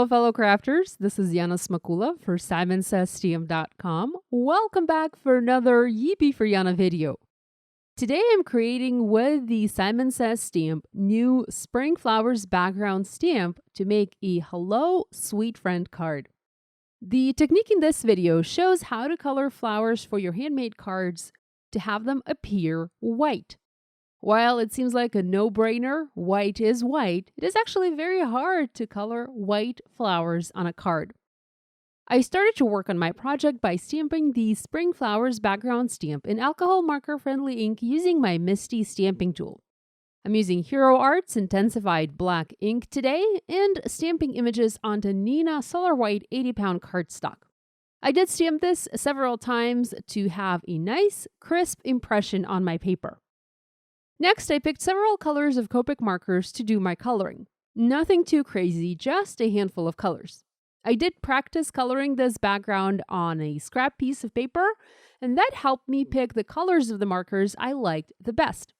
Hello, fellow crafters. This is Yana Smakula for SimonsSTM.com. Welcome back for another Yippee for Yana video. Today I'm creating with the Simon Says stamp new Spring Flowers background stamp to make a Hello Sweet Friend card. The technique in this video shows how to color flowers for your handmade cards to have them appear white. While it seems like a no-brainer, white is white, it is actually very hard to color white flowers on a card. I started to work on my project by stamping the Spring Flowers background stamp in alcohol marker-friendly ink using my MISTI stamping tool. I'm using Hero Art's INTENS-IFIED black ink today and stamping images onto Neenah Solar White 80-pound cardstock. I did stamp this several times to have a nice, crisp impression on my paper. Next, I picked several colors of Copic markers to do my coloring. Nothing too crazy, just a handful of colors. I did practice coloring this background on a scrap piece of paper, and that helped me pick the colors of the markers I liked the best.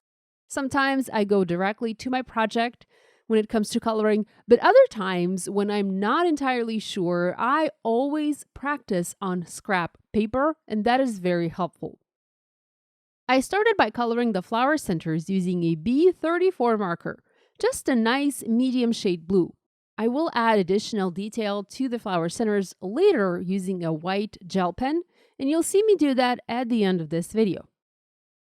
Sometimes I go directly to my project when it comes to coloring, but other times when I'm not entirely sure, I always practice on scrap paper, and that is very helpful. I started by coloring the flower centers using a B34 marker, just a nice medium shade blue. I will add additional detail to the flower centers later using a white gel pen, and you'll see me do that at the end of this video.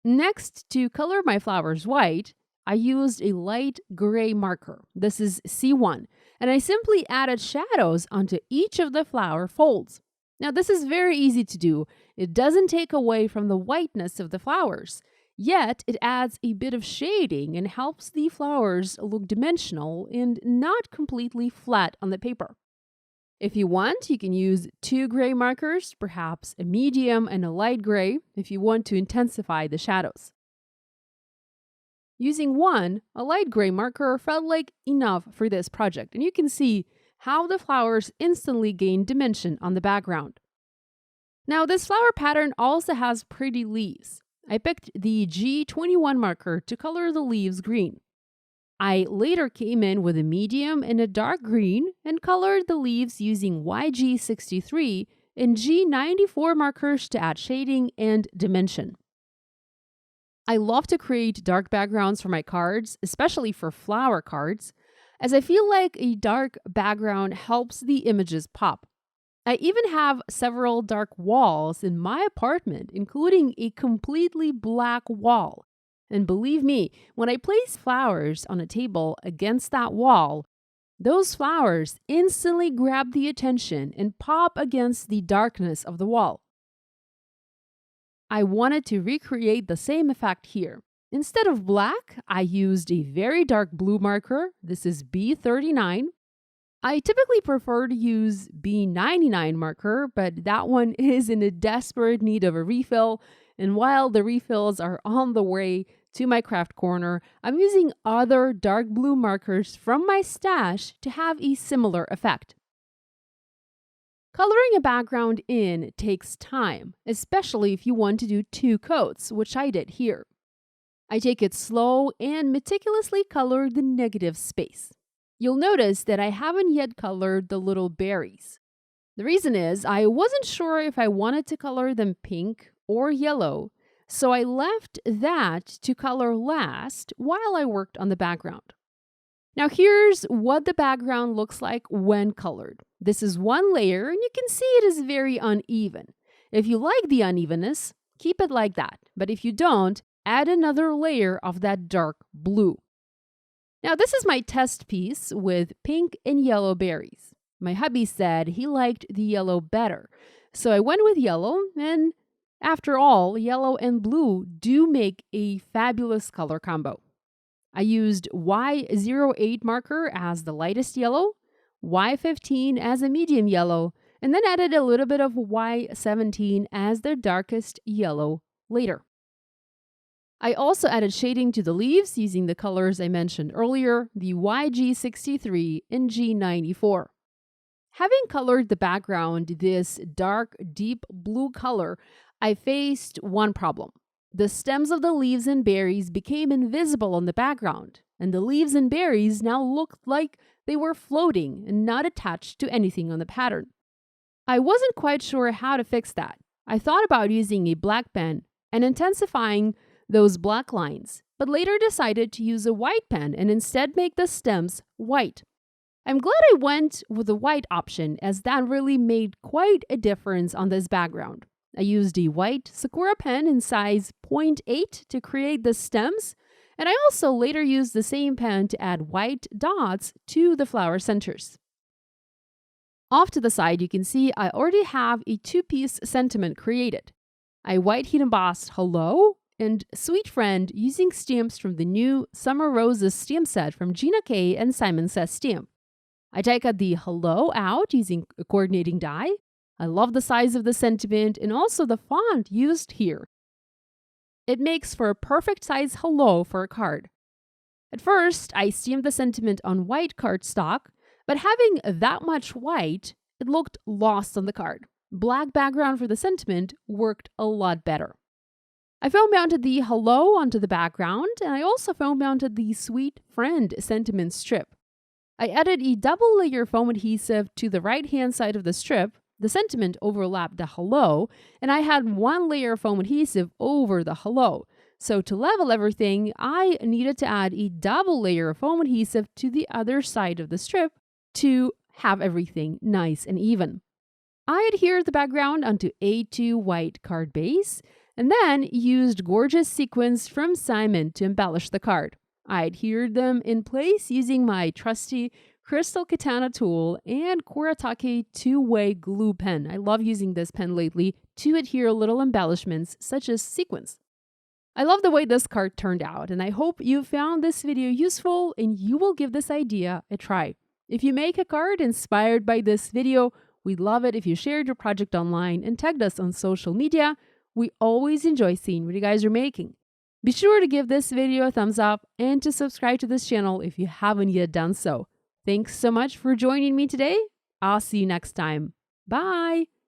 Next, to color my flowers white, I used a light gray marker. This is C1, and I simply added shadows onto each of the flower folds. Now, this is very easy to do. It doesn't take away from the whiteness of the flowers, yet it adds a bit of shading and helps the flowers look dimensional and not completely flat on the paper. If you want, you can use two gray markers, perhaps a medium and a light gray, if you want to intensify the shadows. Using a light gray marker felt like enough for this project, and you can see how the flowers instantly gain dimension on the background. Now, this flower pattern also has pretty leaves. I picked the G21 marker to color the leaves green. I later came in with a medium and a dark green and colored the leaves using YG63 and G94 markers to add shading and dimension. I love to create dark backgrounds for my cards, especially for flower cards, as I feel like a dark background helps the images pop. I even have several dark walls in my apartment, including a completely black wall. And believe me, when I place flowers on a table against that wall, those flowers instantly grab the attention and pop against the darkness of the wall. I wanted to recreate the same effect here. Instead of black, I used a very dark blue marker. This is B39. I typically prefer to use B99 marker, but that one is in a desperate need of a refill. And while the refills are on the way to my craft corner, I'm using other dark blue markers from my stash to have a similar effect. Coloring a background in takes time, especially if you want to do two coats, which I did here. I take it slow and meticulously color the negative space. You'll notice that I haven't yet colored the little berries. The reason is I wasn't sure if I wanted to color them pink or yellow, so I left that to color last while I worked on the background. Now here's what the background looks like when colored. This is one layer and you can see it is very uneven. If you like the unevenness, keep it like that, but if you don't, add another layer of that dark blue. Now, this is my test piece with pink and yellow berries. My hubby said he liked the yellow better, so I went with yellow, and after all, yellow and blue do make a fabulous color combo. I used Y08 marker as the lightest yellow, Y15 as a medium yellow, and then added a little bit of Y17 as the darkest yellow later. I also added shading to the leaves using the colors I mentioned earlier, the YG63 and G94. Having colored the background this dark, deep blue color, I faced one problem. The stems of the leaves and berries became invisible on the background, and the leaves and berries now looked like they were floating and not attached to anything on the pattern. I wasn't quite sure how to fix that. I thought about using a black pen and intensifying those black lines, but later decided to use a white pen and instead make the stems white. I'm glad I went with the white option, as that really made quite a difference on this background. I used a white Sakura pen in size 0.8 to create the stems, and I also later used the same pen to add white dots to the flower centers. Off to the side, you can see I already have a two-piece sentiment created. I white heat embossed Hello and Sweet Friend using stamps from the new Summer Roses stamp set from Gina K and Simon Says Stamp. I die cut the Hello out using a coordinating die. I love the size of the sentiment and also the font used here. It makes for a perfect size Hello for a card. At first, I stamped the sentiment on white cardstock, but having that much white, it looked lost on the card. Black background for the sentiment worked a lot better. I foam mounted the Hello onto the background, and I also foam mounted the Sweet Friend sentiment strip. I added a double layer foam adhesive to the right-hand side of the strip. The sentiment overlapped the Hello, and I had one layer of foam adhesive over the Hello. So to level everything, I needed to add a double layer of foam adhesive to the other side of the strip to have everything nice and even. I adhered the background onto A2 white card base, and then used gorgeous sequins from Simon to embellish the card. I adhered them in place using my trusty Crystal Katana tool and Kuretake two-way glue pen. I love using this pen lately to adhere little embellishments such as sequins. I love the way this card turned out, and I hope you found this video useful and you will give this idea a try. If you make a card inspired by this video, we'd love it if you shared your project online and tagged us on social media. We always enjoy seeing what you guys are making. Be sure to give this video a thumbs up and to subscribe to this channel if you haven't yet done so. Thanks so much for joining me today. I'll see you next time. Bye!